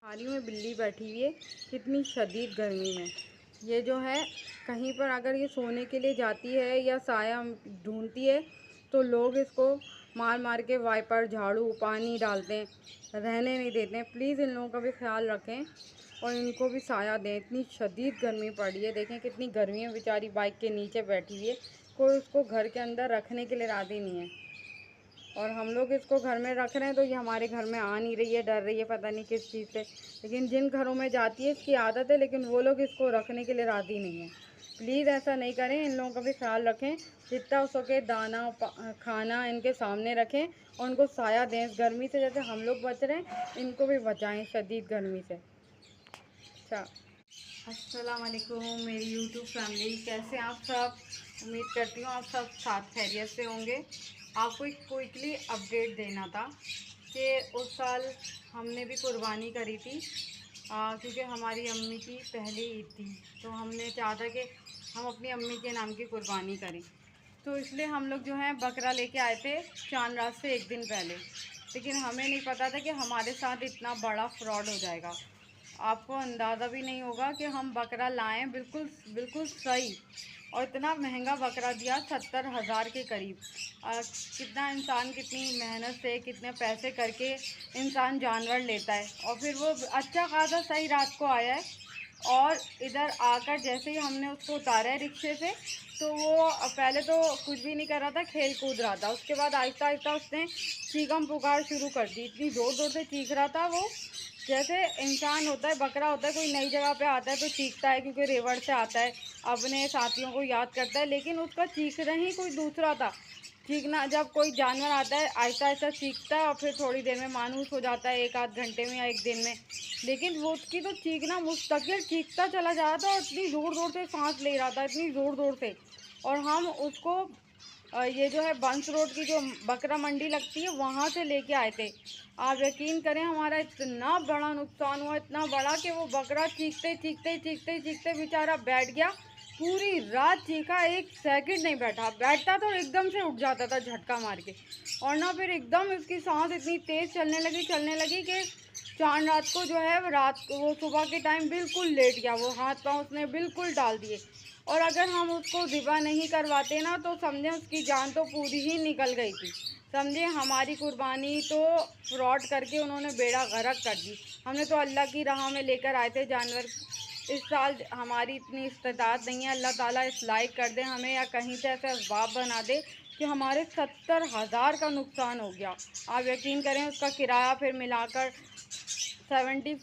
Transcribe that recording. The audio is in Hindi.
थाली में बिल्ली बैठी हुई है कितनी शदीद गर्मी में। ये जो है कहीं पर अगर ये सोने के लिए जाती है या साया ढूंढती है तो लोग इसको मार मार के वाइपर झाड़ू पानी डालते हैं, रहने नहीं देते हैं। प्लीज़ इन लोगों का भी ख्याल रखें और इनको भी साया दें। इतनी शदीद गर्मी पड़ी है, देखें कितनी गर्मी है। बेचारी बाइक के नीचे बैठी हुई है, कोई उसको घर के अंदर रखने के लिए राज़ी नहीं है और हम लोग इसको घर में रख रहे हैं तो ये हमारे घर में आ नहीं रही है, डर रही है पता नहीं किस चीज़ से। लेकिन जिन घरों में जाती है इसकी आदत है, लेकिन वो लोग इसको रखने के लिए राज़ी नहीं है। प्लीज़ ऐसा नहीं करें, इन लोगों का भी ख्याल रखें। जितना हो सके दाना खाना इनके सामने रखें और उनको साया दें। इस गर्मी से जैसे हम लोग बच रहे हैं, इनको भी बचाएं शदीद गर्मी से। अच्छा, अस्सलाम वालेकुम मेरी यूट्यूब फैमिली, कैसे हैं आप सब? उम्मीद करती हूँ आप सब साथ खैरियत से होंगे। आपको एक क्विकली अपडेट देना था कि उस साल हमने भी कुर्बानी करी थी, क्योंकि हमारी अम्मी की पहली ईद थी, तो हमने चाहा था कि हम अपनी अम्मी के नाम की कुर्बानी करें। तो इसलिए हम लोग जो है बकरा लेके आए थे चांद रात से एक दिन पहले। लेकिन हमें नहीं पता था कि हमारे साथ इतना बड़ा फ्रॉड हो जाएगा। आपको अंदाज़ा भी नहीं होगा कि हम बकरा लाएँ बिल्कुल बिल्कुल सही, और इतना महंगा बकरा दिया 70,000 के करीब। कितना इंसान कितनी मेहनत से कितने पैसे करके इंसान जानवर लेता है, और फिर वो अच्छा खासा सही रात को आया है और इधर आकर जैसे ही हमने उसको उतारा है रिक्शे से, तो वो पहले तो कुछ भी नहीं कर रहा था, खेल कूद रहा था। उसके बाद आहिस्ता आहिस्ता उसने चीखम पुकार शुरू कर दी। इतनी ज़ोर ज़ोर से चीख रहा था वो, जैसे इंसान होता है, बकरा होता है, कोई नई जगह पे आता है तो चीखता है क्योंकि रेवड़ से आता है, अपने साथियों को याद करता है। लेकिन उसका चीखना ही कोई दूसरा था। चीखना, जब कोई जानवर आता है आहिस्ता आहिस्ता चीखता है और फिर थोड़ी देर में मानूस हो जाता है, एक आध घंटे में या एक दिन में। लेकिन वो उसकी तो चीखना मुस्तकिल चीखता चला जा रहा था और इतनी ज़ोर ज़ोर से सांस ले रहा था, इतनी ज़ोर ज़ोर से। और हम उसको ये जो है बंस रोड की जो बकरा मंडी लगती है वहाँ से लेके आए थे। आप यकीन करें हमारा इतना बड़ा नुकसान हुआ, इतना बड़ा कि वो बकरा चीखते चीखते चीखते चीखते बेचारा बैठ गया। पूरी रात चीखा, एक सेकंड नहीं बैठा। बैठता तो एकदम से उठ जाता था झटका मार के, और ना फिर एकदम उसकी सांस इतनी तेज़ चलने लगी कि चांद रात को जो है रात को वो सुबह के टाइम बिल्कुल लेट गया। वो हाथ पाँव उसने बिल्कुल डाल दिए, और अगर हम उसको ज़िबा नहीं करवाते ना तो समझें उसकी जान तो पूरी ही निकल गई थी। समझे हमारी कुर्बानी तो फ्रॉड करके उन्होंने बेड़ा गर्क कर दी। हमने तो अल्लाह की राह में लेकर आए थे जानवर। इस साल हमारी इतनी इस्तेताअत नहीं है। अल्लाह ताला इस लायक कर दे हमें, या कहीं से ऐसा असबाब बना दे कि हमारे 70,000 का नुकसान हो गया। आप यकीन करें उसका किराया फिर मिलाकर 75